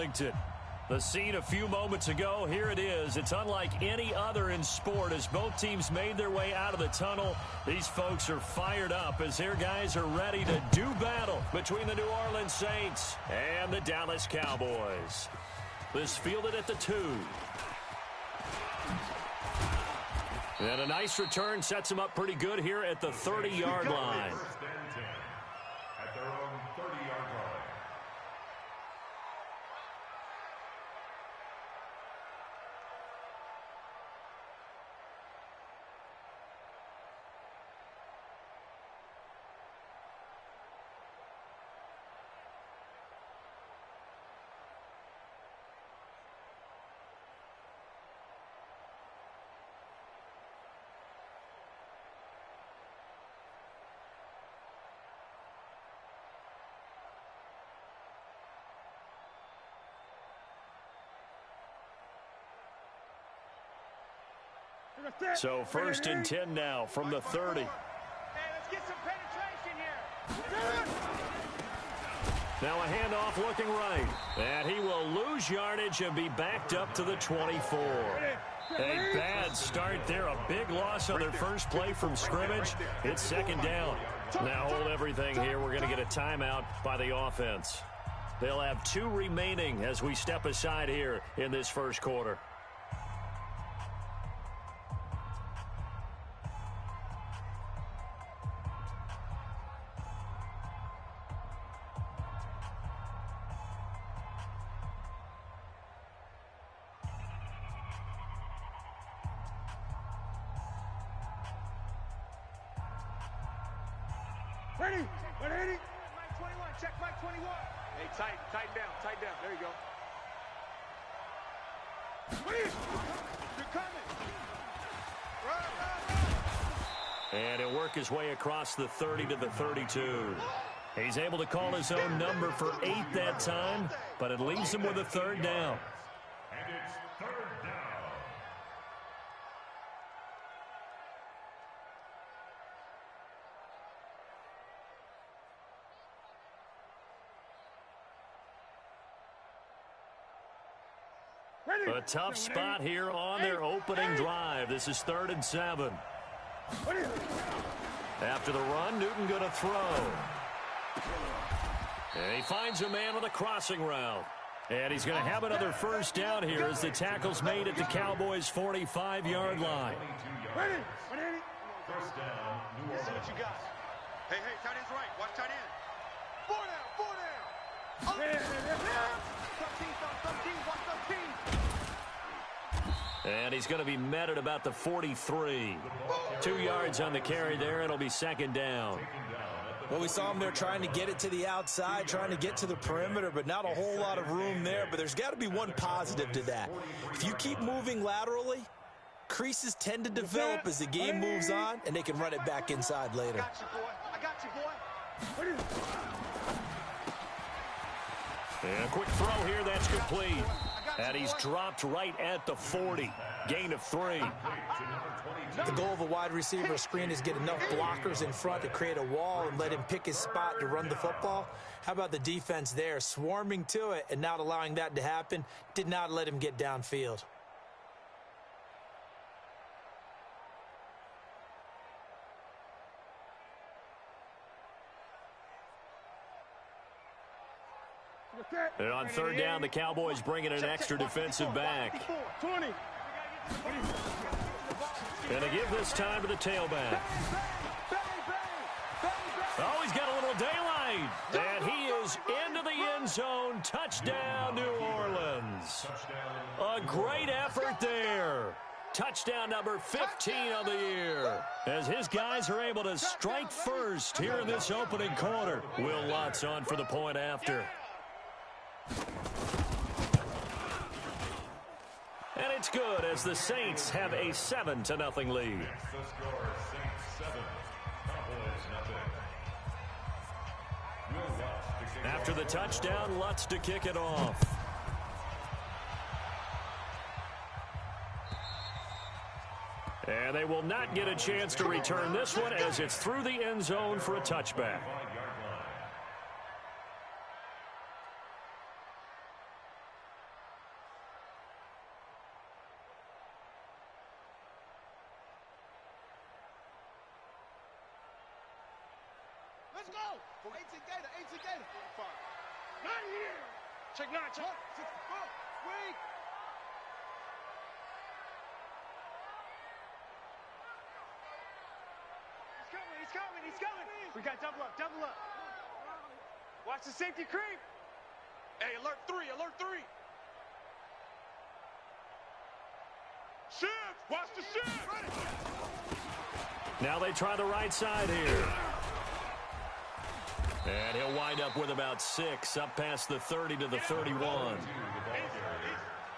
Washington. The scene a few moments ago, here it is. It's unlike any other in sport as both teams made their way out of the tunnel. These folks are fired up as their guys are ready to do battle between the New Orleans Saints and the Dallas Cowboys. This fielded at the 2. And a nice return sets them up pretty good here at the 30-yard line. At their own 30-yard line. So 1st and 10 now from the 30. Hey, let's get some penetration here. Now a handoff looking right. And he will lose yardage and be backed up to the 24. A bad start there. A big loss on their first play from scrimmage. It's 2nd down. Now hold everything here. We're going to get a timeout by the offense. They'll have 2 remaining as we step aside here in this first quarter. Ready? Ready? Mike 21. Check Mike 21. Hey, tighten down. There you go. Ready? You're coming. Run. And he'll work his way across the 30 to the 32. He's able to call his own number for 8 that time, but it leaves him with a 3rd down. And it's 3rd down. A tough spot here on their opening drive. This is 3rd and 7. After the run, Newton going to throw. And he finds a man with a crossing route. And he's going to have another 1st down here as the tackle's made at the Cowboys' 45-yard line. Ready? 1st down, New Orleans. See what you got. Hey, tight end's right. Watch tight end. 4 down. 13, watch 13. And he's going to be met at about the 43. 2 yards on the carry there. It'll be 2nd down. Well, we saw him there trying to get it to the outside, trying to get to the perimeter, but not a whole lot of room there. But there's got to be one positive to that. If you keep moving laterally, creases tend to develop as the game moves on, and they can run it back inside later. I got you, boy. And a quick throw here, that's complete. And he's dropped right at the 40. Gain of 3. The goal of a wide receiver screen is get enough blockers in front to create a wall and let him pick his spot to run the football. How about the defense there, swarming to it and not allowing that to happen? Did not let him get downfield. And on 3rd down, the Cowboys bringing an extra defensive back. 20. And they give this time to the tailback. Oh, he's got a little daylight. And he is into the end zone. Touchdown, New Orleans. A great effort there. Touchdown number 15 on the year. As his guys are able to strike first here in this opening quarter. Will Lutz on for the point after. And it's good as the Saints have a 7-0 lead. After the touchdown, Lutz to kick it off. And they will not get a chance to return this one as it's through the end zone for a touchback. Let's go. 18 Gator, 18 Gator. 5. Not here. Check 9, check. 6, 4. Wait. He's coming, he's coming. We got double up, double up. Watch the safety creep. Hey, alert 3, alert 3. Shift, watch the shift. Now they try the right side here. And he'll wind up with about 6, up past the 30 to the 31.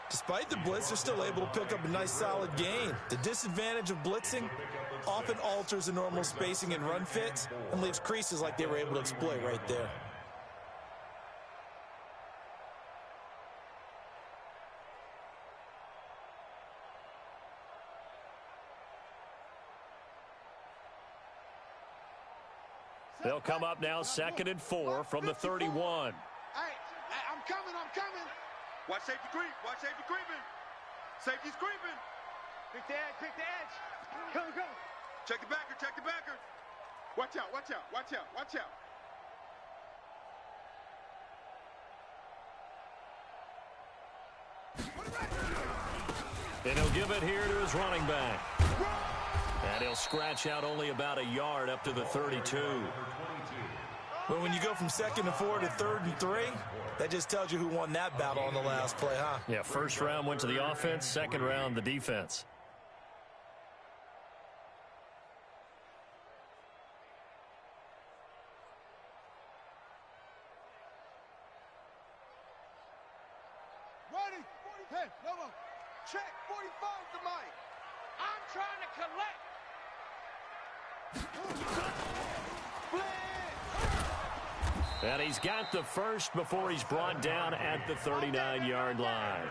Despite the blitz, they're still able to pick up a nice solid gain. The disadvantage of blitzing often alters the normal spacing and run fits and leaves creases like they were able to exploit right there. They'll come up now 2nd and 4 from the 31. Hey, I'm coming, I'm coming. Watch safety creep, watch safety creeping. Safety's creeping. Pick the edge, pick the edge. Come, come. Check the backer, check the backer. Watch out, watch out, watch out, watch out. And he'll give it here to his running back. And he'll scratch out only about a yard up to the 32. Well, when you go from 2nd and 4 to 3rd and 3, that just tells you who won that battle on the last play, huh? Yeah, first round went to the offense, second round the defense. Ready? Hey, no more. Check 45 to Mike. I'm trying to collect. And he's got the first before he's brought down at the 39-yard line.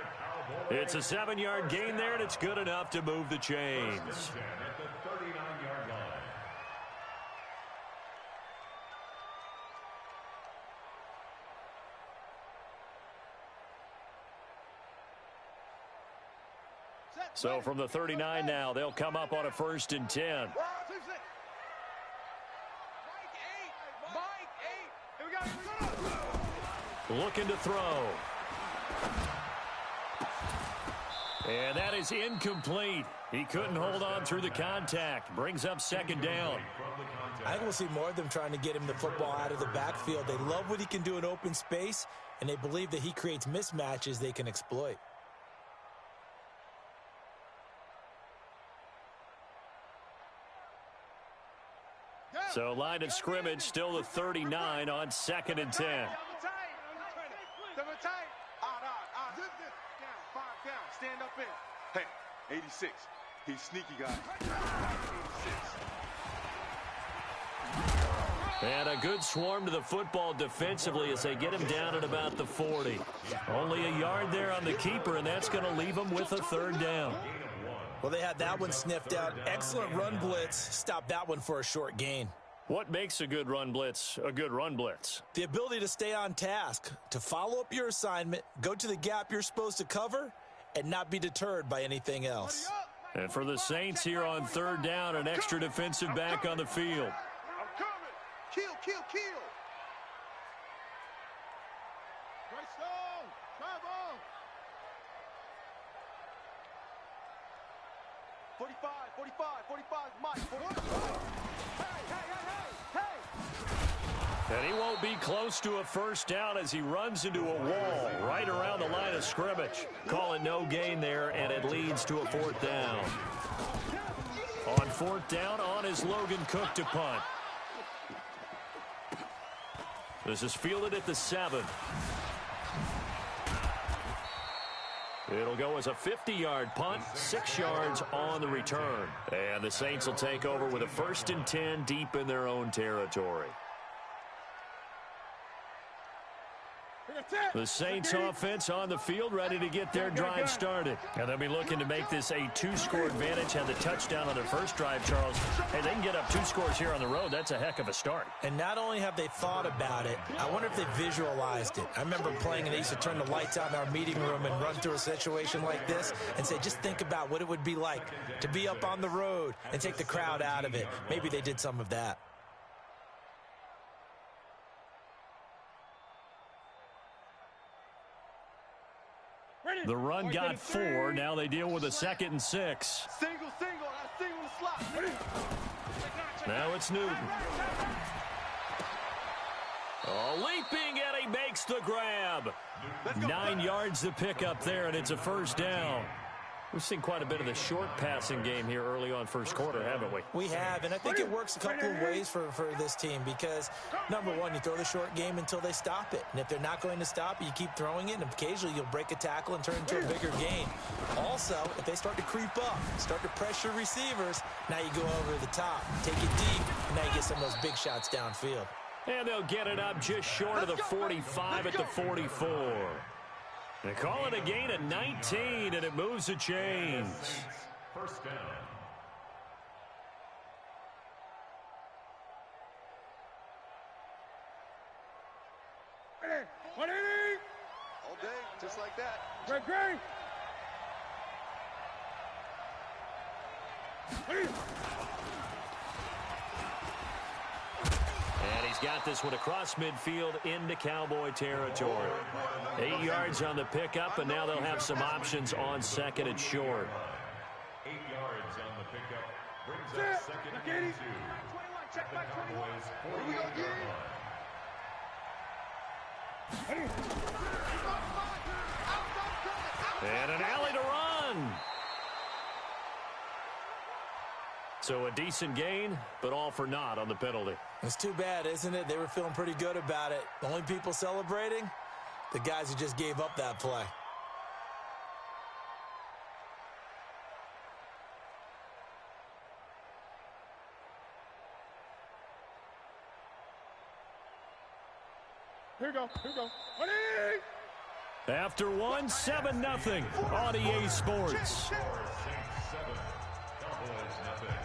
It's a 7-yard gain there, and it's good enough to move the chains. At the 39-yard line. So from the 39 now, they'll come up on a 1st and 10. Looking to throw. And that is incomplete. He couldn't hold on through the contact. Brings up 2nd down. I think we'll see more of them trying to get him the football out of the backfield. They love what he can do in open space, and they believe that he creates mismatches they can exploit. So line of scrimmage still the 39 on 2nd and 10. Double tight. Zip this. Down, 5 down. Stand up in. Hey, 86. He's sneaky, guy. 86. And a good swarm to the football defensively as they get him down at about the 40. Only a yard there on the keeper, and that's going to leave him with a 3rd down. Well, they had that one sniffed out. Excellent run blitz. Stopped that one for a short gain. What makes a good run blitz a good run blitz? The ability to stay on task, to follow up your assignment, go to the gap you're supposed to cover, and not be deterred by anything else. And for the Saints here on 3rd down, an extra defensive back on the field. I'm coming. Kill, kill, kill. Right stone. Travel. 45, 45, Mike. 45. And he won't be close to a 1st down as he runs into a wall right around the line of scrimmage. Call it no gain there, and it leads to a 4th down. On 4th down, on is Logan Cook to punt. This is fielded at the 7. It'll go as a 50-yard punt, 6 yards on the return. And the Saints will take over with a 1st and 10 deep in their own territory. The Saints offense on the field ready to get their drive started. And they'll be looking to make this a 2-score advantage. Had the touchdown on their first drive, Charles. Hey, they can get up 2 scores here on the road. That's a heck of a start. And not only have they thought about it, I wonder if they visualized it. I remember playing and they used to turn the lights out in our meeting room and run through a situation like this and say, just think about what it would be like to be up on the road and take the crowd out of it. Maybe they did some of that. The run got 4. Now they deal with a 2nd and 6. Single, that's single in the slot. Now it's Newton. Oh, leaping, and he makes the grab. 9 yards to pick up there, and it's a first down. We've seen quite a bit of the short passing game here early on first quarter, haven't we? We have, and I think it works a couple of ways for this team because, number one, you throw the short game until they stop it. And if they're not going to stop it, you keep throwing it, and occasionally you'll break a tackle and turn into a bigger gain. Also, if they start to creep up, start to pressure receivers, now you go over the top, take it deep, and now you get some of those big shots downfield. And they'll get it up just short of the 45 at the 44. They call it a gain of 19, and it moves the chains. First down. All day, just like that. Great. And he's got this one across midfield into Cowboy territory. 8 yards on the pickup, and now they'll have some options on 2nd and short. 8 yards on the pickup. Brings up 2nd and 2. At the Cowboys' 40-yard line. And an alley to run. So a decent gain, but all for naught on the penalty. It's too bad, isn't it? They were feeling pretty good about it. The only people celebrating, the guys who just gave up that play. Here we go. After 1, 7-0 on EA Sports. Saints 7, Cowboys nothing.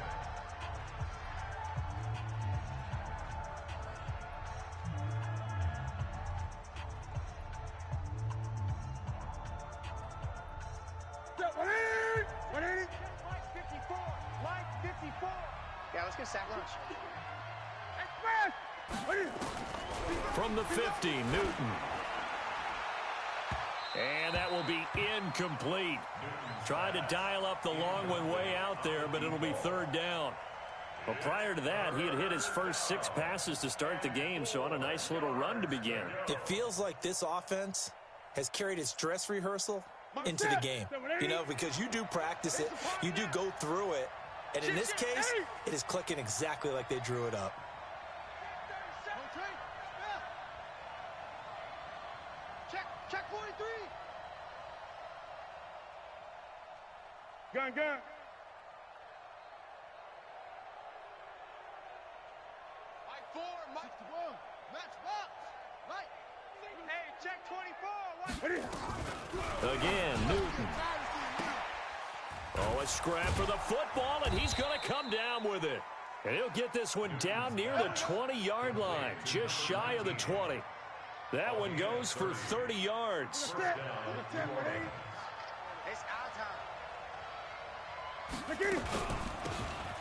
Yeah, let's get sack lunch. From the 50, Newton. And that will be incomplete. Tried to dial up the long one way out there, but it'll be 3rd down. Well, prior to that, he had hit his first 6 passes to start the game, so on a nice little run to begin. It feels like this offense has carried its dress rehearsal into the game. You know, because you do practice it, you do go through it, and in this case, it is clicking exactly like they drew it up. Check 43. Gun. Mike 4, Mike 61. Match box. Right. Hey, check 24. Again, Newton. Oh, a scrap for the football, and he's going to come down with it. And he'll get this one down near the 20-yard line, just shy of the 20. That one goes for 30 yards. It's our time.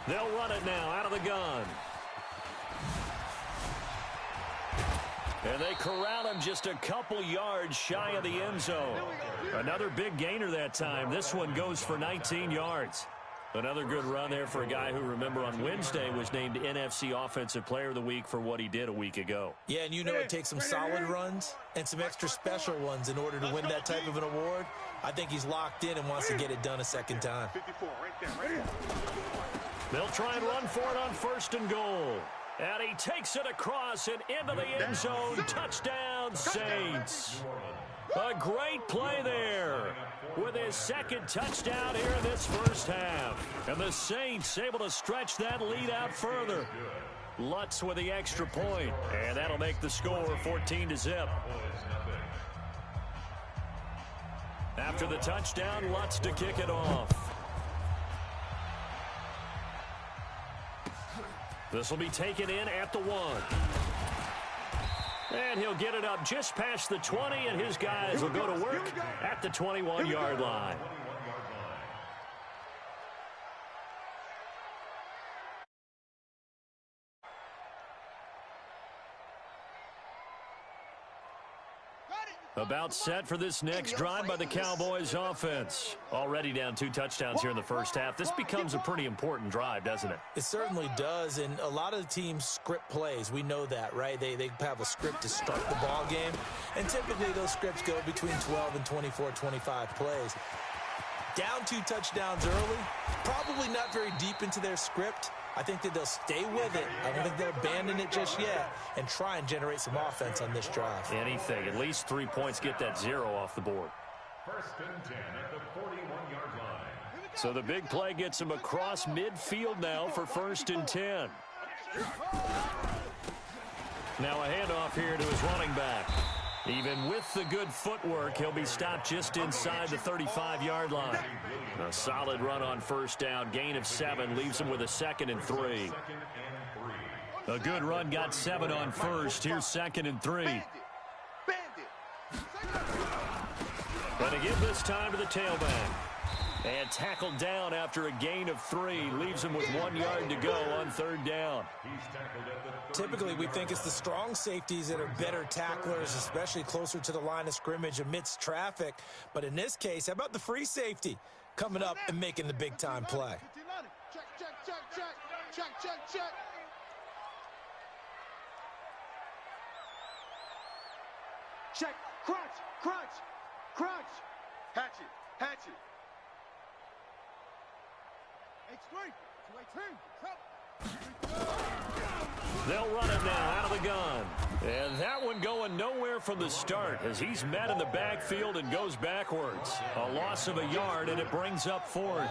They'll run it now out of the gun. And they corral him just a couple yards shy of the end zone. Another big gainer that time. This one goes for 19 yards. Another good run there for a guy who, remember, on Wednesday was named NFC Offensive Player of the Week for what he did a week ago. Yeah, and you know it takes some solid runs and some extra special ones in order to win that type of an award. I think he's locked in and wants to get it done a second time. 54, right there. They'll try and run for it on 1st and goal. And he takes it across and into the end zone. Touchdown, Saints. A great play there with his 2nd touchdown here in this first half. And the Saints able to stretch that lead out further. Lutz with the extra point, and that'll make the score 14-0. After the touchdown, Lutz to kick it off. This will be taken in at the 1. And he'll get it up just past the 20, and his guys will go to work at the 21-yard line. About set for this next drive by the Cowboys offense. Already down 2 touchdowns here in the first half. This becomes a pretty important drive, doesn't it? It certainly does, and a lot of the teams script plays. We know that, right? They have a script to start the ball game, and typically those scripts go between 12 and 24, 25 plays. Down 2 touchdowns early, probably not very deep into their script. I think that they'll stay with it. I don't think they'll abandon it just yet and try and generate some offense on this drive. Anything. At least 3 points, get that 0 off the board. 1st and 10 at the 41-yard line. So the big play gets him across midfield now for 1st and 10. Now a handoff here to his running back. Even with the good footwork, he'll be stopped just inside the 35-yard line. A solid run on 1st down. Gain of 7 leaves him with a 2nd and 3. A good run got 7 on 1st. Here's 2nd and 3. Going to give this time to the tailback. And tackled down after a gain of 3. Leaves him with 1 yard to go on 3rd down. Typically, we think it's the strong safeties that are better tacklers, especially closer to the line of scrimmage amidst traffic. But in this case, how about the free safety coming up and making the big-time play? Check, check, check, check, check, check, check. Check, crunch, crunch, crunch. Hatch it, hatch it. They'll run it now out of the gun. And that one going nowhere from the start as he's met in the backfield and goes backwards. A loss of a yard, and it brings up 4th.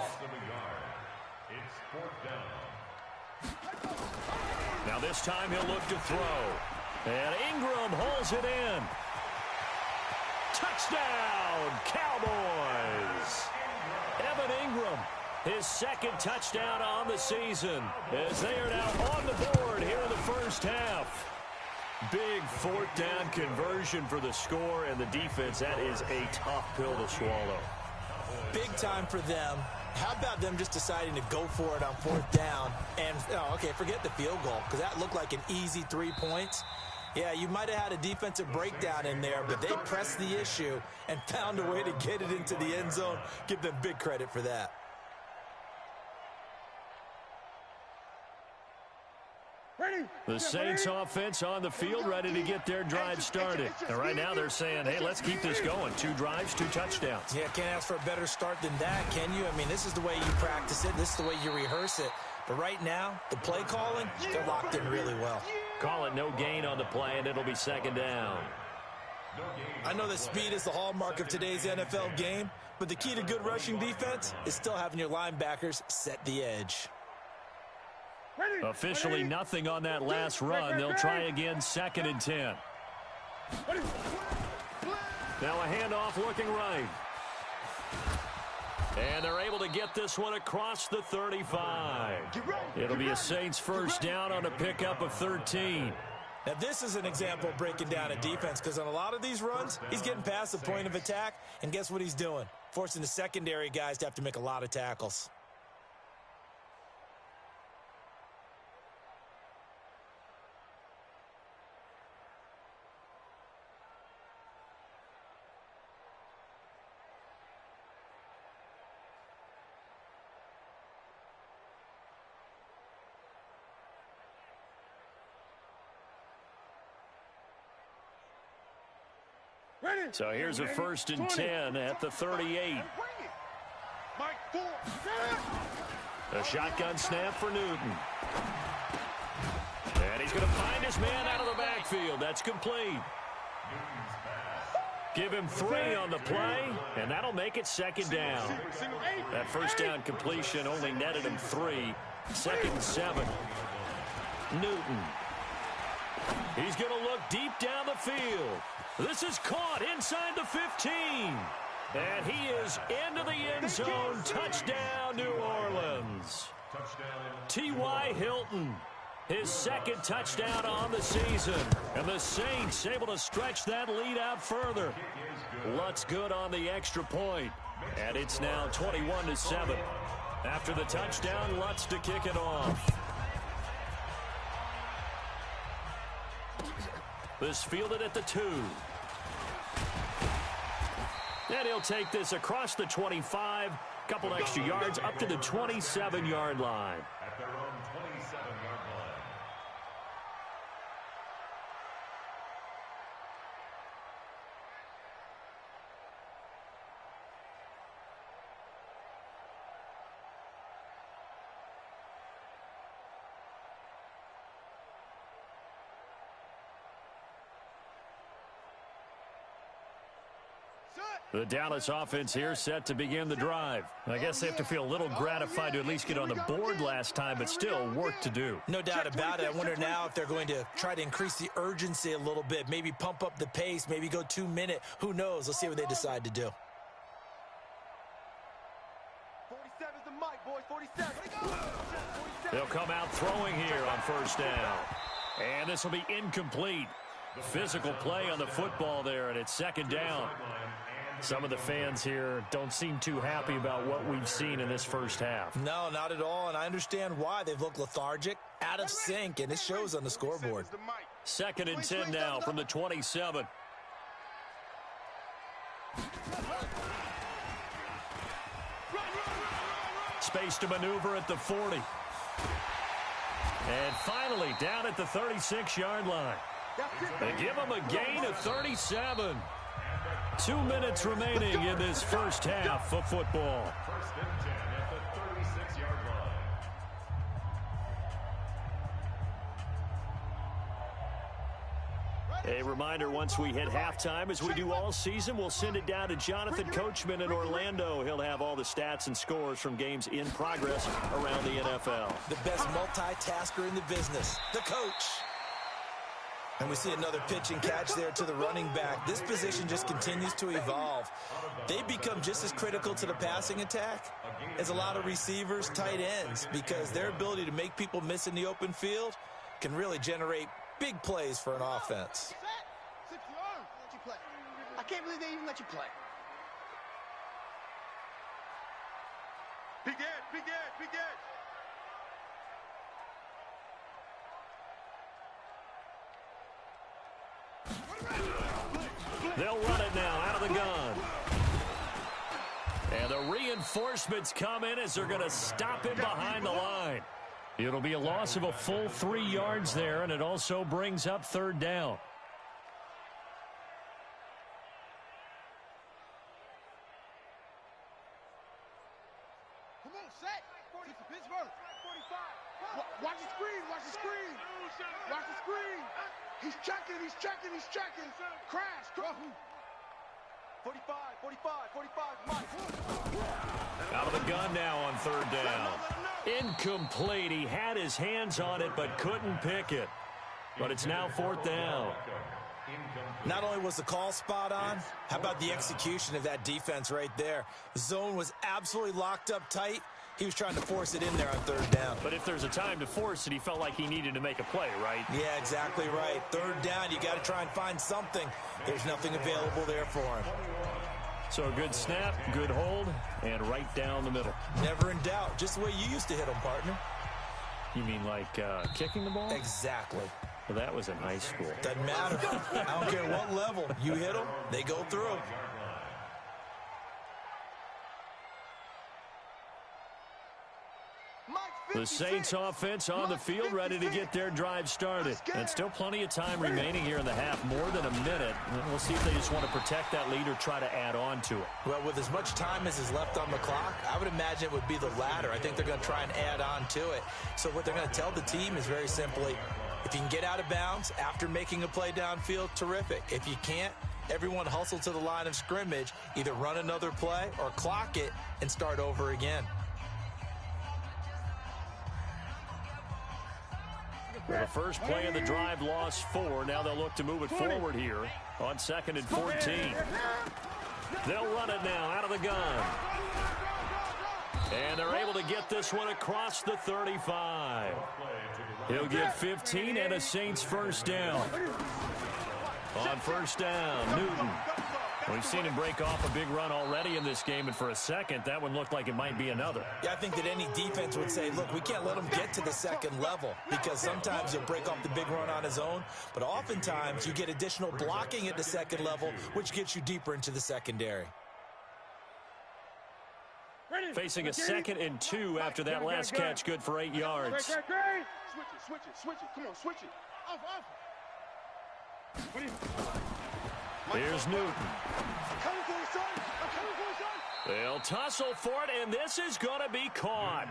It's 4th down. Now this time he'll look to throw. And Ingram holds it in. Touchdown, Cowboys! Evan Ingram, his 2nd touchdown on the season, as they are now on the board here in the first half. Big 4th down conversion for the score, and the defense, that is a tough pill to swallow. Big time for them. How about them just deciding to go for it on 4th down? And, okay, forget the field goal, because that looked like an easy 3 points. Yeah, you might have had a defensive breakdown in there, but they pressed the issue and found a way to get it into the end zone. Give them big credit for that. The Saints offense on the field, ready to get their drive started. And right now they're saying, hey, let's keep this going. 2 drives, 2 touchdowns. Yeah, can't ask for a better start than that, can you? I mean, this is the way you practice it. This is the way you rehearse it. But right now, the play calling, they're locked in really well. Call it no gain on the play, and it'll be 2nd down. I know that speed is the hallmark of today's NFL game, but the key to good rushing defense is still having your linebackers set the edge. Officially nothing on that last run. They'll try again, 2nd and 10. Now a handoff looking right. And they're able to get this one across the 35. It'll be a Saints 1st down on a pickup of 13. Now this is an example of breaking down a defense, because on a lot of these runs, he's getting past the point of attack, and guess what he's doing? Forcing the secondary guys to have to make a lot of tackles. So here's a 1st and 10 at the 38. A shotgun snap for Newton. And he's going to find his man out of the backfield. That's complete. Give him 3 on the play, and that'll make it 2nd down. That 1st down completion only netted him 3. 2nd and 7. Newton. He's going to look deep down the field. This is caught inside the 15. And he is into the end zone. Touchdown, New Orleans. T.Y. Hilton, his 2nd touchdown on the season. And the Saints able to stretch that lead out further. Lutz good on the extra point. And it's now 21-7. After the touchdown, Lutz to kick it off. This fielded at the 2. And he'll take this across the 25, couple extra yards up to the 27-yard line. At their own 27-yard line. The Dallas offense here set to begin the drive. I guess they have to feel a little gratified to at least get on the board last time, but still work to do. No doubt about it. I wonder now if they're going to try to increase the urgency a little bit, maybe pump up the pace, maybe go 2-minute. Who knows? Let's see what they decide to do. 47's the mic, boys. 47. They'll come out throwing here on first down. And this will be incomplete. Physical play on the football there, and it's second down. Some of the fans here don't seem too happy about what we've seen in this first half. No, not at all, and I understand why. They've looked lethargic, out of sync, and it shows on the scoreboard. Second and 10 now from the 27. Space to maneuver at the 40. And finally down at the 36-yard line. They give them a gain of 37. 2 minutes remaining in this first half of football. First and 10 at the 36-yard line. A reminder, once we hit halftime, as we do all season, we'll send it down to Jonathan Coachman in Orlando. He'll have all the stats and scores from games in progress around the NFL. The best multitasker in the business, the coach. And we see another pitch and catch there to the running back. This position just continues to evolve. They become just as critical to the passing attack as a lot of receivers, tight ends, because their ability to make people miss in the open field can really generate big plays for an offense. I can't believe they even let you play. Big edge, big edge, big edge. They'll run it now out of the gun. And the reinforcements come in as they're going to stop him behind the line. It'll be a loss of a full 3 yards there, and it also brings up third down. Come on, set. It's Pittsburgh. 45. Watch the screen. Watch the screen. Watch the screen. He's checking. He's checking. He's checking. Crash. 45. 45. 45. Mike. Out of the gun now on third down. Incomplete. He had his hands on it but couldn't pick it. But it's now fourth down. Not only was the call spot on, how about the execution of that defense right there? The zone was absolutely locked up tight. He was trying to force it in there on third down. But if there's a time to force it, he felt like he needed to make a play, right? Yeah, exactly right. Third down, you got to try and find something. There's nothing available there for him. So a good snap, good hold, and right down the middle. Never in doubt. Just the way you used to hit them, partner. You mean like kicking the ball? Exactly. Well, that was in high school. Doesn't matter. I don't care what level. You hit them, they go through. The Saints offense on the field, ready to get their drive started. And still plenty of time remaining here in the half, more than a minute. And we'll see if they just want to protect that lead or try to add on to it. Well, with as much time as is left on the clock, I would imagine it would be the latter. I think they're going to try and add on to it. So what they're going to tell the team is very simply, if you can get out of bounds after making a play downfield, terrific. If you can't, everyone hustle to the line of scrimmage, either run another play or clock it and start over again. Well, the first play of the drive lost 4. Now they'll look to move it forward here on 2nd and 14. They'll run it now out of the gun. And they're able to get this one across the 35. He'll get 15 and a Saints first down. On first down, Newton. We've seen him break off a big run already in this game, and for a second, that one looked like it might be another. Yeah, I think that any defense would say, look, we can't let him get to the second level, because sometimes he'll break off the big run on his own, but oftentimes you get additional blocking at the second level, which gets you deeper into the secondary. Facing a 2nd and 2 after that last catch, good for 8 yards. Switch it. Come on, switch it. Off. Here's Newton. I'm coming for you, son. They'll tussle for it, and this is going to be caught.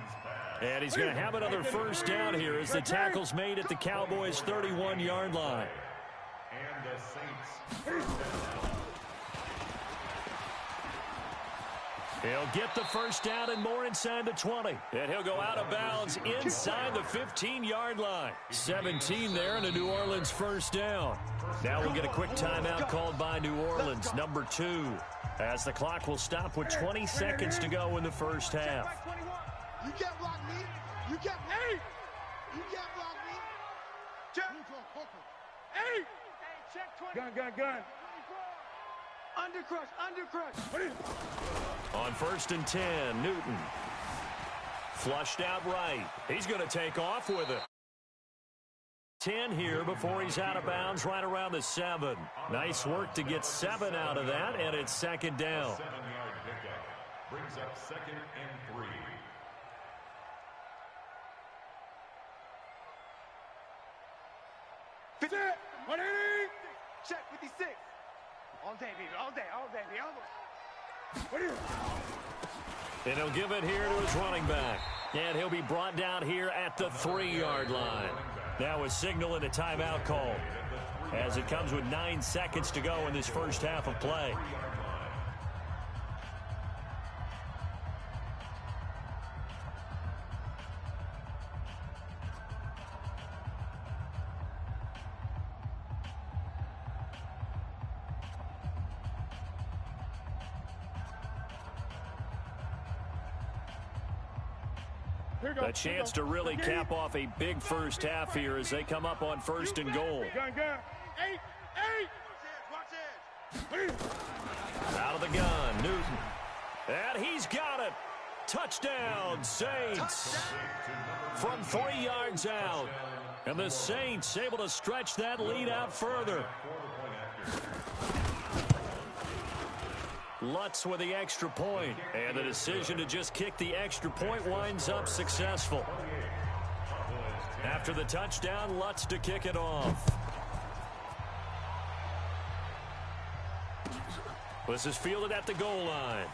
And he's going to have another first down here as the tackle's made at the Cowboys' 31-yard line. And the Saints. He'll get the first down and more inside the 20. And he'll go out of bounds inside the 15-yard line. 17 there and a New Orleans first down. Now we'll get a quick timeout called by New Orleans, number 2. As the clock will stop with 20 seconds to go in the first half. You can't block me. You can't block me. Check. Hey. Check 20. Gun. Undercrush. On 1st and 10, Newton. Flushed out right. He's going to take off with it. 10 here before he's out of bounds right around the 7. Nice work to get 7 out of that, and it's 2nd down. 7-yard pickup brings up 2nd and 3. Check 56. All day, baby. And he'll give it here to his running back. And he'll be brought down here at the 3-yard line. Now a signal and a timeout call as it comes with 9 seconds to go in this first half of play. A chance to really cap off a big first half here as they come up on 1st and goal. Gun. 8. Watch it. Out of the gun, Newton. And he's got it. Touchdown, Saints. From 3 yards out. And the Saints able to stretch that lead out further. Lutz with the extra point, and the decision to just kick the extra point winds up successful. After the touchdown, Lutz to kick it off. This is fielded at the goal line.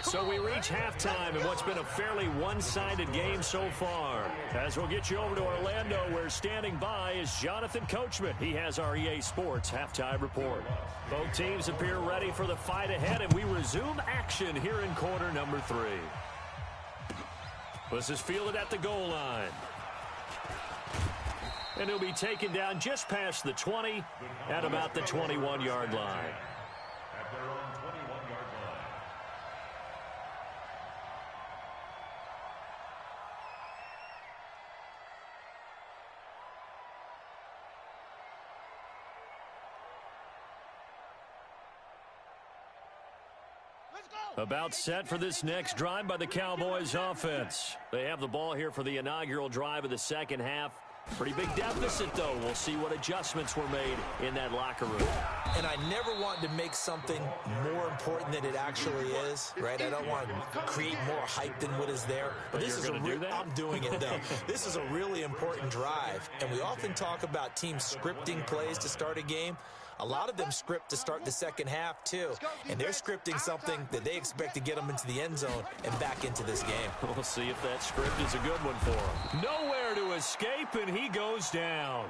So we reach halftime in what's been a fairly one-sided game so far. As we'll get you over to Orlando, where standing by is Jonathan Coachman. He has our EA Sports halftime report. Both teams appear ready for the fight ahead, and we resume action here in quarter number 3. This is fielded at the goal line. And he'll be taken down just past the 20 at about the 21-yard line. At their own 21-yard line. About set for this next drive by the Cowboys offense. They have the ball here for the inaugural drive of the second half. Pretty big deficit, though. We'll see what adjustments were made in that locker room. And I never want to make something more important than it actually is, right? I don't want to create more hype than what is there. But this is I'm doing it, though. This is a really important drive. And we often talk about teams scripting plays to start a game. A lot of them script to start the second half, too. And they're scripting something that they expect to get them into the end zone and back into this game. We'll see if that script is a good one for him. Nowhere to escape, and he goes down.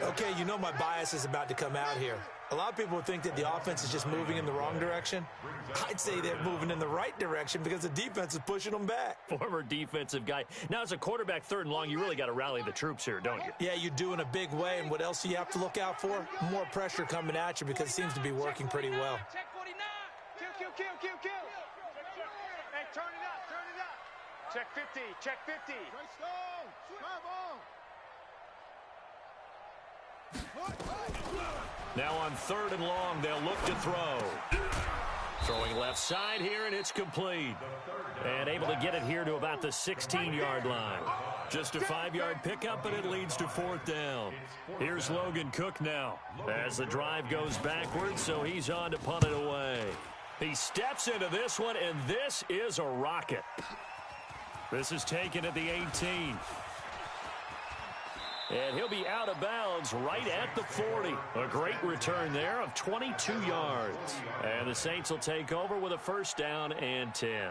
Okay, you know my bias is about to come out here. A lot of people would think that the offense is just moving in the wrong direction. I'd say they're moving in the right direction because the defense is pushing them back. Former defensive guy. Now, as a quarterback, 3rd and long, you really got to rally the troops here, don't you? Yeah, you do in a big way. And what else do you have to look out for? More pressure coming at you because it seems to be working pretty well. Check 49. Kill. Hey, turn it up. Check 50. Let's go. Now on 3rd and long, they'll look to throw. Throwing left side here, and it's complete. And able to get it here to about the 16-yard line. Just a 5-yard pickup, but it leads to 4th down. Here's Logan Cook now as the drive goes backwards, so he's on to punt it away. He steps into this one, and this is a rocket. This is taken at the 18. And he'll be out of bounds right at the 40. A great return there of 22 yards. And the Saints will take over with a 1st down and 10.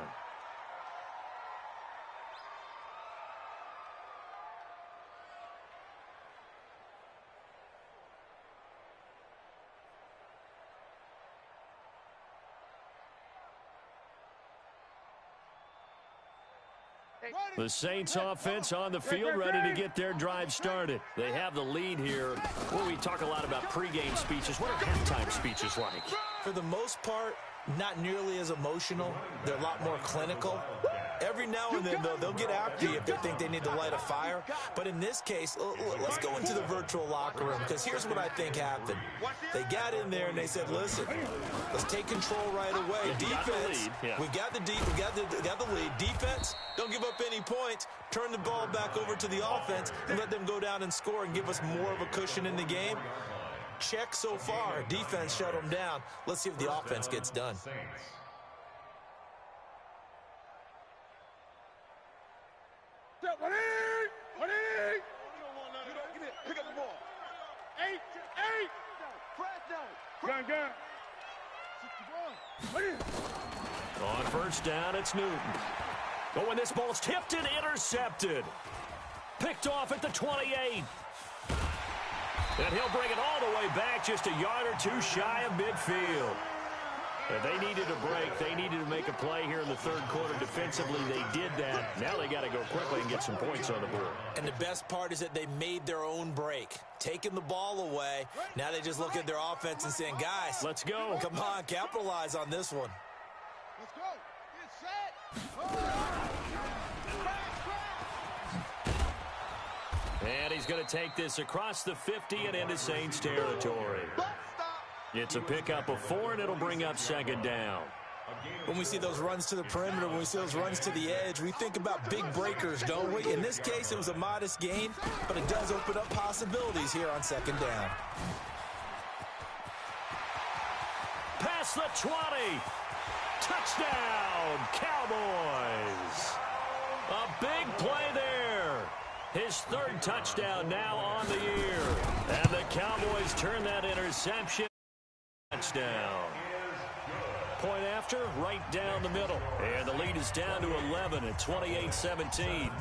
The Saints offense on the field, ready to get their drive started. They have the lead here. Well, we talk a lot about pregame speeches. What are halftime speeches like? For the most part, not nearly as emotional. They're a lot more clinical. Every now and then, though, they'll get after you if they think they need to light a fire. But in this case, let's go into the virtual locker room, because here's what I think happened. They got in there and they said, listen, let's take control right away. Defense, we've got the lead. Defense, don't give up any points. Turn the ball back over to the offense and let them go down and score and give us more of a cushion in the game. Check so far. Defense shut them down. Let's see if the offense gets done. Pick up the ball. 8. Gun. On 1st down, it's Newton. Oh, and this ball's tipped and intercepted. Picked off at the 28. And he'll bring it all the way back, just a yard or two shy of midfield. If they needed a break, they needed to make a play here in the 3rd quarter defensively. They did that. Now they got to go quickly and get some points on the board. And the best part is that they made their own break, taking the ball away. Now they just look at their offense and saying, guys, let's go. Come on, capitalize on this one. Let's go. Get set. And he's going to take this across the 50 and into Saints territory. It's a pickup of 4, and it'll bring up 2nd down. When we see those runs to the perimeter, when we see those runs to the edge, we think about big breakers, don't we? In this case, it was a modest gain, but it does open up possibilities here on 2nd down. Past the 20. Touchdown, Cowboys. A big play there. His 3rd touchdown now on the year. And the Cowboys turn that interception. Touchdown. Point after, right down the middle. And the lead is down to 11 at 28-17.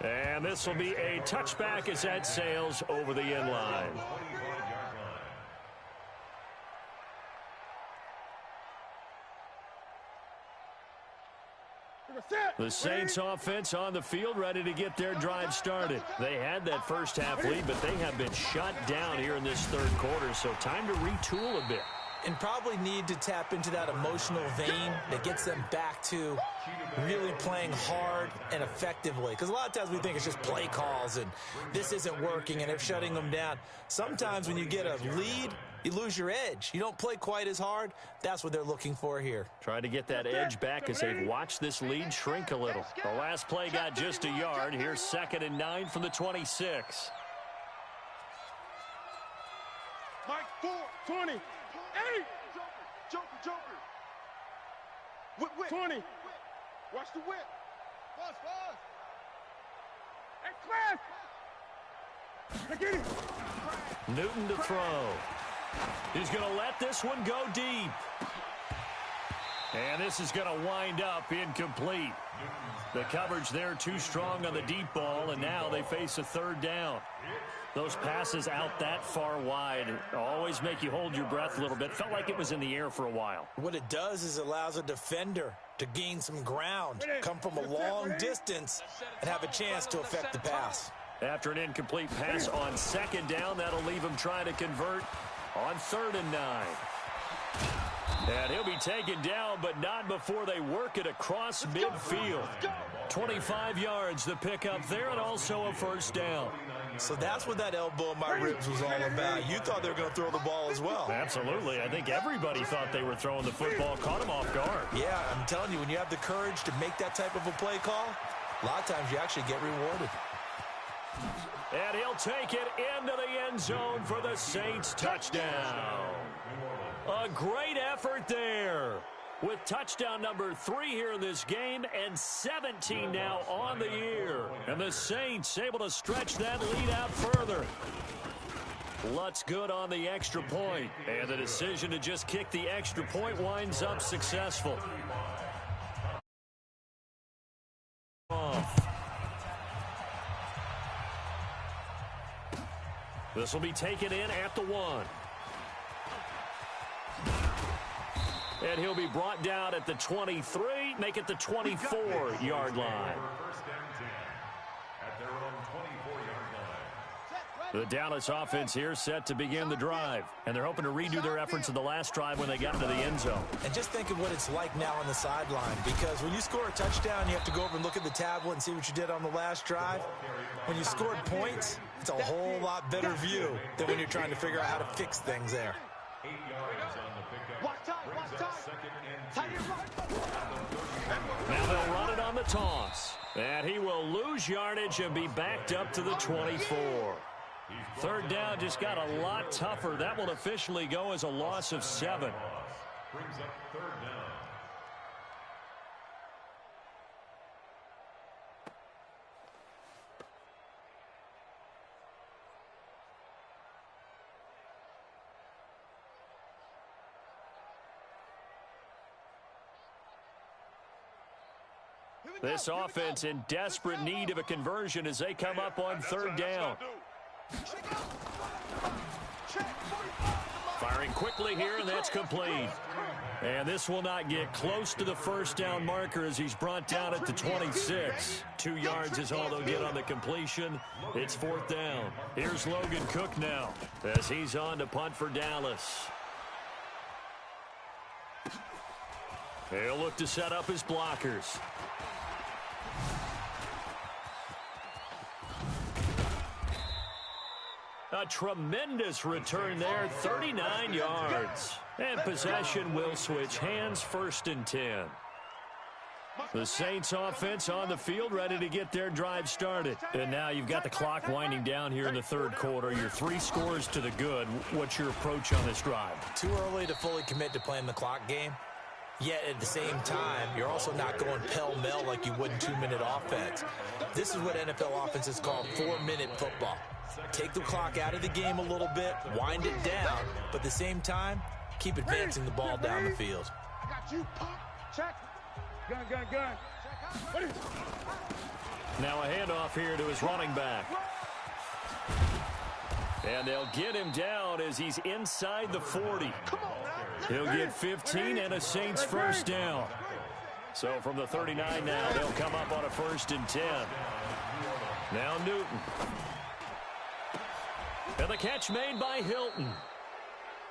And this will be a touchback as that sails over the end line. The Saints offense on the field, ready to get their drive started. They had that 1st half lead, but they have been shut down here in this 3rd quarter, so time to retool a bit. And probably need to tap into that emotional vein that gets them back to really playing hard and effectively. Because a lot of times we think it's just play calls and this isn't working and they're shutting them down. Sometimes when you get a lead, you lose your edge. You don't play quite as hard. That's what they're looking for here. Trying to get that edge back as they've watched this lead shrink a little. The last play got just a yard. Here's 2nd and 9 from the 26. Mike, 4, 20. 8. Joker. Whip. 20. Watch the whip. Buzz. Hey, class. Get it. Newton to throw. He's going to let this one go deep. And this is going to wind up incomplete. The coverage there too strong on the deep ball, and now they face a 3rd down. Those passes out that far wide always make you hold your breath a little bit. Felt like it was in the air for a while. What it does is allows a defender to gain some ground, come from a long distance, and have a chance to affect the pass. After an incomplete pass on 2nd down, that'll leave him trying to convert on 3rd and 9. And he'll be taken down, but not before they work it across midfield. 25 yards the pickup there, and also a 1st down. So that's what that elbow in my ribs was all about. You thought they were going to throw the ball as well. Absolutely. I think everybody thought they were throwing the football, caught him off guard. Yeah, I'm telling you, when you have the courage to make that type of a play call, a lot of times you actually get rewarded. And he'll take it into the end zone for the Saints touchdown. A great effort there, with touchdown number 3 here in this game and 17 now on the year. And the Saints able to stretch that lead out further. Lutz good on the extra point, and the decision to just kick the extra point winds up successful. This will be taken in at the 1. And he'll be brought down at the 23, make it the 24-yard line. First and 10 at their own 24-yard line. The Dallas offense here set to begin the drive. And they're hoping to redo their efforts in the last drive when they got into the end zone. And just think of what it's like now on the sideline, because when you score a touchdown, you have to go over and look at the tablet and see what you did on the last drive. When you scored points, it's a whole lot better view than when you're trying to figure out how to fix things there. 8 yards on the pickup. Watch time, watch time. Second and 2. Now they'll run it on the toss. And he will lose yardage and be backed up to the 24. Third down just got a lot tougher. That will officially go as a loss of 7. Brings up third down. This offense in desperate need of a conversion as they come up on third down. Firing quickly here, and that's complete. And this will not get close to the first down marker as he's brought down at the 26. 2 yards is all they'll get on the completion. It's fourth down. Here's Logan Cook now as he's on to punt for Dallas. He'll look to set up his blockers. A tremendous return there, 39 yards. And possession will switch hands, first and 10. The Saints offense on the field, ready to get their drive started. And now you've got the clock winding down here in the third quarter. You're 3 scores to the good. What's your approach on this drive? Too early to fully commit to playing the clock game. Yet at the same time, you're also not going pell-mell like you would in 2-minute offense. This is what NFL offenses call 4-minute football. Take the clock out of the game a little bit, wind it down, but at the same time, keep advancing the ball down the field. I got you, pump, check. Gun. Now a handoff here to his running back. And they'll get him down as he's inside the 40. He'll get 15 and a Saints first down. So from the 39 now, they'll come up on a first and 10. Now Newton. And the catch made by Hilton.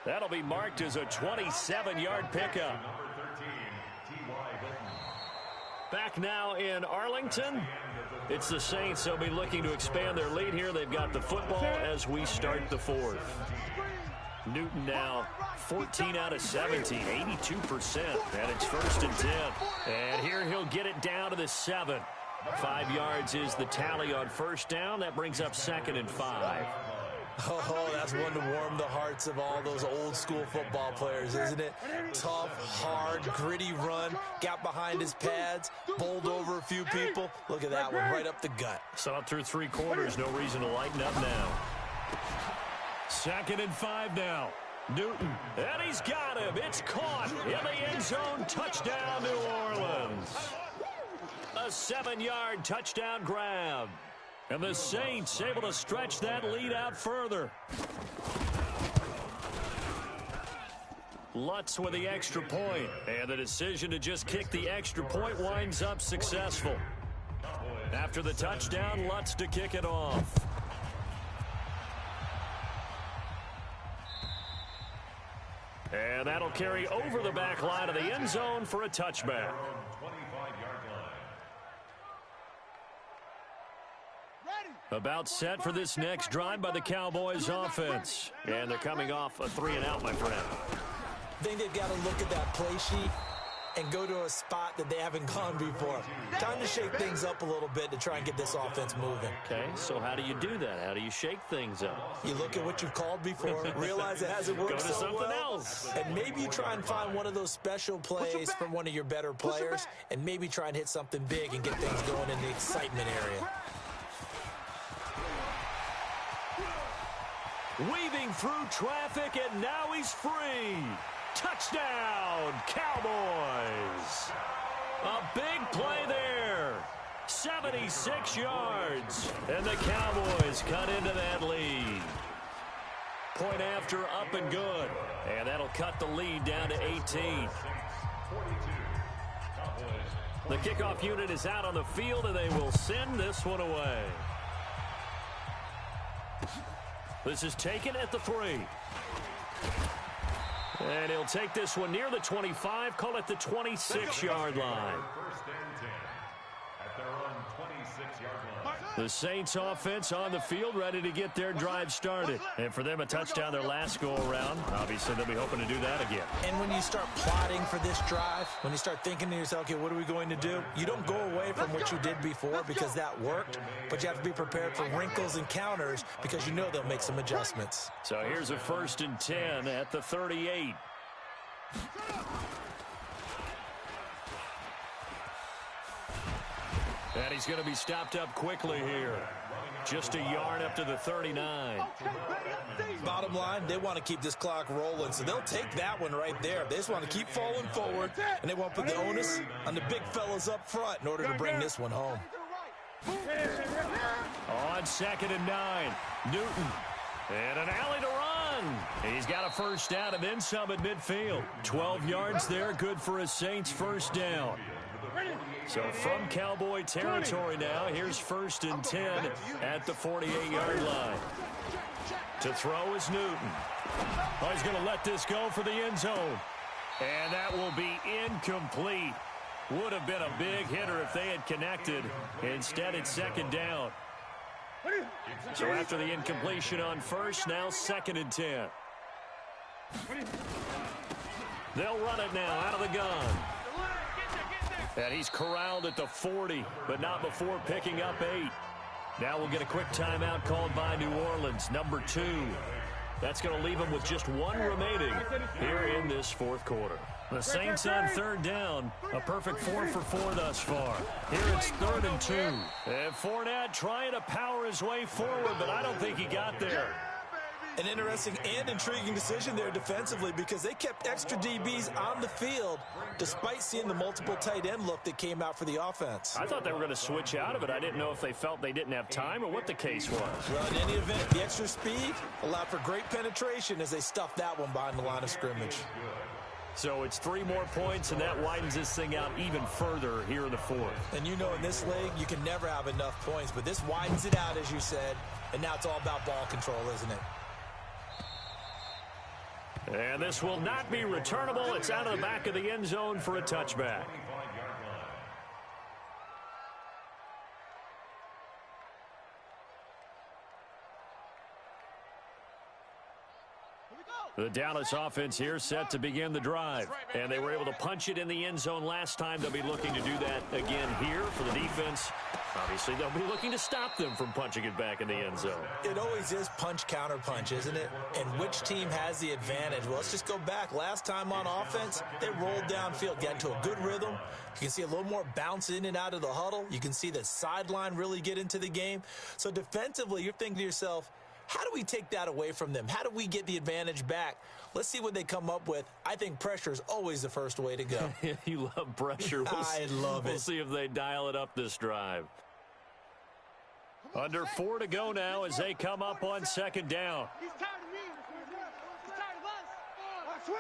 That'll be marked as a 27-yard pickup. Back now in Arlington. It's the Saints. They'll be looking to expand their lead here. They've got the football as we start the fourth. Newton now 14 out of 17, 82%. And it's first and 10. And here he'll get it down to the 7. 5 yards is the tally on first down. That brings up second and 5. Oh, that's one to warm the hearts of all those old school football players, isn't it? Tough, hard, gritty run, got behind his pads, bowled over a few people. Look at that one, right up the gut. Saw it through 3 quarters, no reason to lighten up now. Second and 5 now. Newton, and he's got him. It's caught in the end zone. Touchdown, New Orleans. A 7-yard touchdown grab. And the Saints able to stretch that lead out further. Lutz with the extra point. And the decision to just kick the extra point winds up successful. After the touchdown, Lutz to kick it off. And that'll carry over the back line of the end zone for a touchback. Ready. About set for this next drive by the Cowboys offense. And they're coming off a 3-and-out, my friend. I think they've got to look at that play sheet and go to a spot that they haven't gone before. Time to shake things up a little bit to try and get this offense moving. Okay, so how do you do that? How do you shake things up? You look at what you've called before, realize it hasn't worked Go to so something well, else. and maybe you try and find one of those special plays from one of your better players, and maybe try and hit something big and get things going in the excitement area. Weaving through traffic, and now he's free. Touchdown, Cowboys. A big play there. 76 yards. And the Cowboys cut into that lead. Point after, up and good. And that'll cut the lead down to 18. The kickoff unit is out on the field, and they will send this one away. This is taken at the 3. And he'll take this one near the 25, call it the 26-yard line. First and 10 at their own 26-yard line. The Saints offense on the field, ready to get their drive started. And for them, a touchdown their last go-around. Obviously, they'll be hoping to do that again. And when you start plotting for this drive, when you start thinking to yourself, okay, what are we going to do? You don't go away from what you did before because that worked, but you have to be prepared for wrinkles and counters because you know they'll make some adjustments. So here's a 1st and 10 at the 38. And he's going to be stopped up quickly here. Just a yard up to the 39. Bottom line, they want to keep this clock rolling, so they'll take that one right there. They just want to keep falling forward, and they want to put the onus on the big fellas up front in order to bring this one home. On 2nd and 9, Newton. And an alley to run. He's got a first down and then some at midfield. 12 yards there, good for a Saints first down. So from Cowboy territory now, here's 1st and 10 at the 48-yard line. To throw is Newton. Oh, he's going to let this go for the end zone. And that will be incomplete. Would have been a big hitter if they had connected. Instead, it's 2nd down. So after the incompletion on 1st, now 2nd and 10. They'll run it now out of the gun. And he's corralled at the 40, but not before picking up 8. Now we'll get a quick timeout called by New Orleans, number 2. That's going to leave them with just 1 remaining here in this 4th quarter. The Saints on 3rd down, a perfect 4 for 4 thus far. Here it's 3rd and 2. And Fournette trying to power his way forward, but I don't think he got there. An interesting and intriguing decision there defensively because they kept extra DBs on the field despite seeing the multiple tight end look that came out for the offense. I thought they were going to switch out of it. I didn't know if they felt they didn't have time or what the case was. Well, in any event, the extra speed allowed for great penetration as they stuffed that one behind the line of scrimmage. So it's 3 more points, and that widens this thing out even further here in the 4th. And you know in this league, you can never have enough points, but this widens it out, as you said, and now it's all about ball control, isn't it? And this will not be returnable. It's out of the back of the end zone for a touchback. The Dallas offense here set to begin the drive. And they were able to punch it in the end zone last time. They'll be looking to do that again here for the defense. Obviously, they'll be looking to stop them from punching it back in the end zone. It always is punch, counter punch, isn't it? And which team has the advantage? Well, let's just go back. Last time on offense, they rolled downfield, got into a good rhythm. You can see a little more bounce in and out of the huddle. You can see the sideline really get into the game. So defensively, you're thinking to yourself, how do we take that away from them? How do we get the advantage back? Let's see what they come up with. I think pressure is always the first way to go. You love pressure. I love it. We'll see if they dial it up this drive. Under 4 to go now as they come up on 2nd down. He's tired of me. He's tired of us. Watch switch.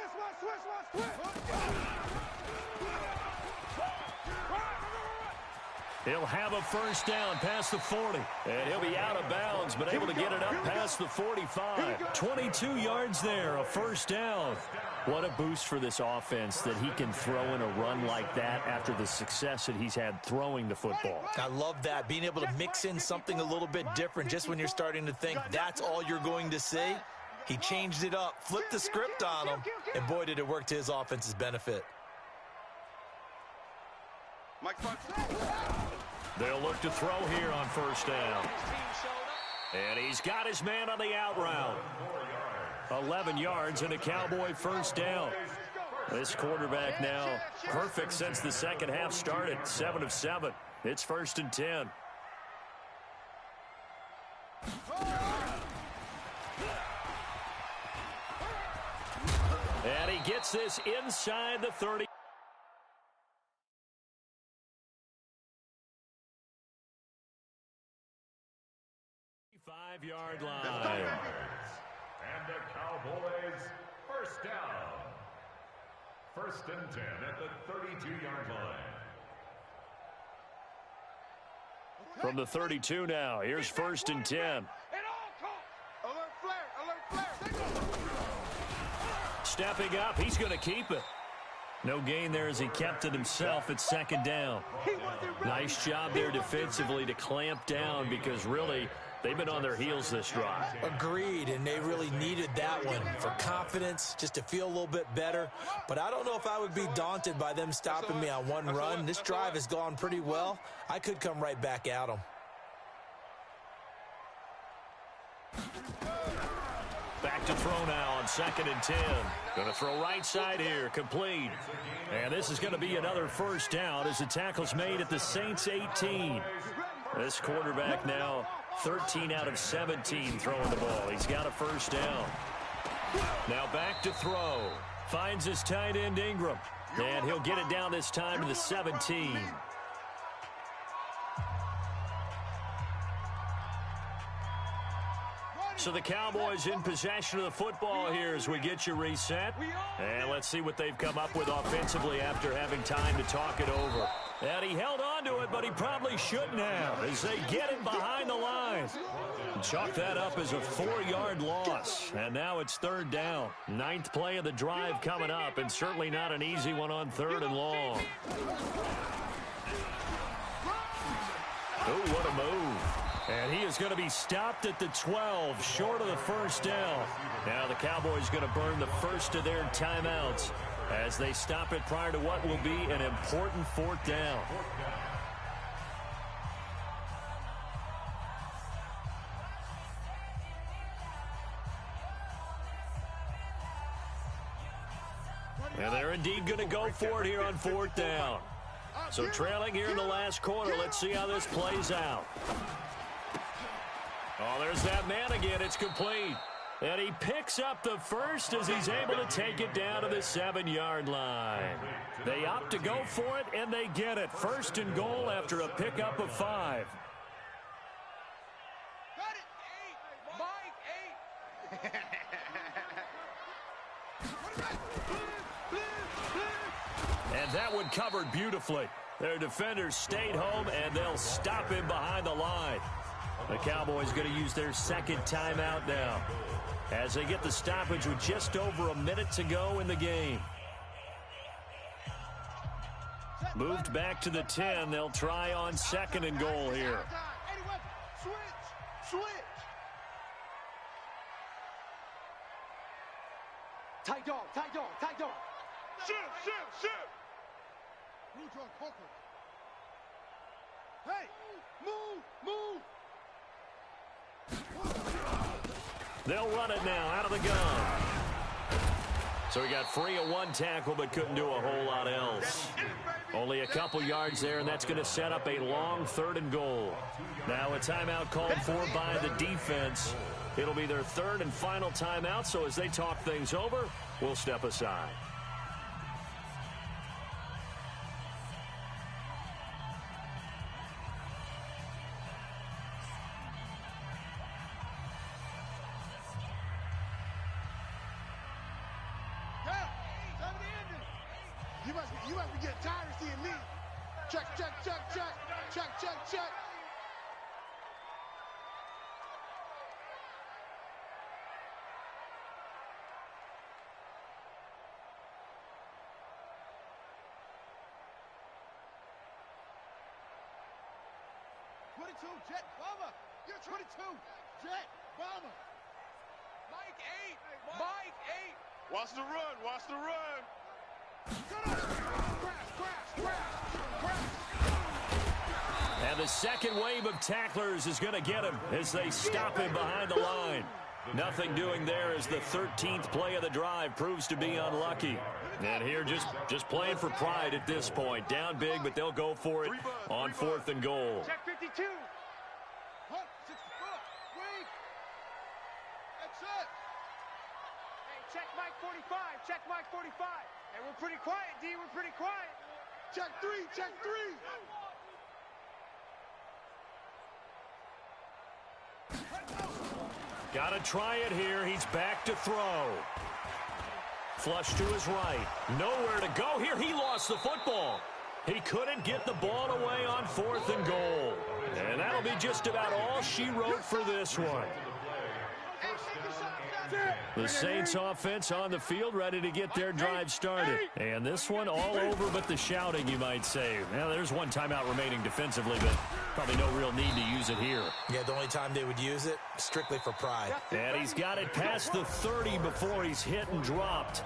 He'll have a first down past the 40. And he'll be out of bounds, but able to get it up past the 45. 22 yards there, a first down. What a boost for this offense that he can throw in a run like that after the success that he's had throwing the football. I love that, being able to mix in something a little bit different just when you're starting to think that's all you're going to see. He changed it up, flipped the script on him, and boy, did it work to his offense's benefit. They'll look to throw here on first down. And he's got his man on the out route. 11 yards and a Cowboy first down. This quarterback now perfect since the second half started. 7 of 7. It's 1st and 10. And he gets this inside the 30. 5-yard line. And the Cowboys first down. 1st and 10 at the 32-yard line. From the 32 now, here's 1st and 10. Alert flare, alert flare. Stepping up, he's going to keep it. No gain there as he kept it himself at 2nd down. Nice job there defensively to clamp down because really they've been on their heels this drive. Agreed, and they really needed that one for confidence, just to feel a little bit better. But I don't know if I would be daunted by them stopping me on one run. This drive has gone pretty well. I could come right back at them. Back to throw now on 2nd and 10. Going to throw right side here, complete. And this is going to be another first down as the tackle's made at the Saints 18. This quarterback now 13 out of 17 throwing the ball. He's got a first down. Now back to throw. Finds his tight end Ingram. And he'll get it down this time to the 17. So the Cowboys in possession of the football here as we get you reset. And let's see what they've come up with offensively after having time to talk it over. And he held on to it, but he probably shouldn't have as they get him behind the line. Chalk that up as a 4-yard loss. And now it's 3rd down. 9th play of the drive coming up, and certainly not an easy one on 3rd and long. Oh, what a move. And he is going to be stopped at the 12, short of the first down. Now the Cowboys going to burn the first of their timeouts as they stop it prior to what will be an important 4th down. And they're indeed going to go for it here on 4th down. So trailing here in the last quarter, let's see how this plays out. Oh, there's that man again. It's complete. And he picks up the first as he's able to take it down to the 7-yard line. They opt to go for it, and they get it. 1st and goal after a pickup of 5. And that one covered beautifully. Their defenders stayed home, and they'll stop him behind the line. The Cowboys going to use their 2nd timeout now as they get the stoppage with just over a minute to go in the game. Moved back to the 10. They'll try on 2nd and goal here. Switch. Tight dog. Shoot. Blue John Coker. Hey, move. They'll run it now out of the gun. So he got free of one tackle but couldn't do a whole lot else. Only a couple yards there, and that's going to set up a long 3rd and goal. Now a timeout called for by the defense. It'll be their 3rd and final timeout, so as they talk things over, we'll step aside. You must be getting tired of seeing me. Check. Check, check, check. Jet bomber. You're 22. Jet bomber. Mike 8. Mike 8. Watch the run. Watch the run. Crash. And the second wave of tacklers is going to get him as they stop him behind the line. Nothing doing there as the 13th play of the drive proves to be unlucky. And here just playing for pride at this point. Down big, but they'll go for it on 4th and goal. Check 52. Hunt, 64. Wait. That's it. Hey, check Mike 45. Check Mike 45. Hey, we're pretty quiet, D. We're pretty quiet. Check 3. Check 3. Got to try it here. He's back to throw. Flush to his right. Nowhere to go here. He lost the football. He couldn't get the ball away on 4th and goal. And that'll be just about all she wrote for this one. The Saints offense on the field, ready to get their drive started. And this one all over but the shouting, you might say. Now, there's one timeout remaining defensively, but probably no real need to use it here. Yeah, the only time they would use it, strictly for pride. And he's got it past the 30 before he's hit and dropped.